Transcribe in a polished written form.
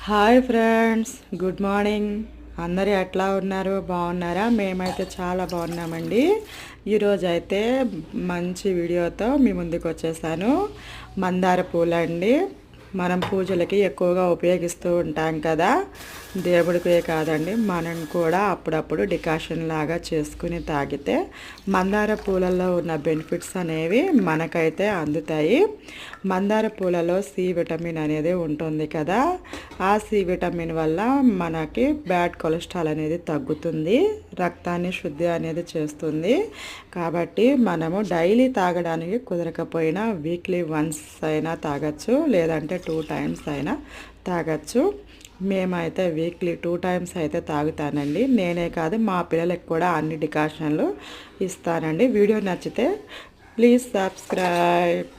Hi friends, good morning. అందరూ ఎట్లా ఉన్నారు? బాగున్నారా? మేమైతే చాలా బాగున్నామండి. ఈరోజు అయితే మంచి వీడియోతో మీ ముందుకు వచ్చేసాను. మందార పూలండి. మనం పూజలకి ఎక్కువగా ఉపయోగిస్తూ ఉంటాం కదా, దేవుడికే కాదండి, మనం కూడా అప్పుడప్పుడు డికాషన్ లాగా చేసుకుని తాగితే మందార పూలలో ఉన్న బెనిఫిట్స్ అనేవి మనకైతే అందుతాయి. మందార పూలలో సి విటమిన్ అనేది ఉంటుంది కదా, ఆ సి విటమిన్ వల్ల మనకి బ్యాడ్ కొలెస్ట్రాల్ అనేది తగ్గుతుంది, రక్తాన్ని శుద్ధి అనేది చేస్తుంది. కాబట్టి మనము డైలీ తాగడానికి కుదరకపోయినా వీక్లీ వన్స్ అయినా తాగొచ్చు, లేదంటే 2 టైమ్స్ అయినా తాగొచ్చు. మేమైతే వీక్లీ 2 టైమ్స్ అయితే తాగుతానండి. నేనే కాదు, మా పిల్లలకు కూడా అన్ని డికాషన్లు ఇస్తానండి. వీడియో నచ్చితే ప్లీజ్ సబ్స్క్రైబ్.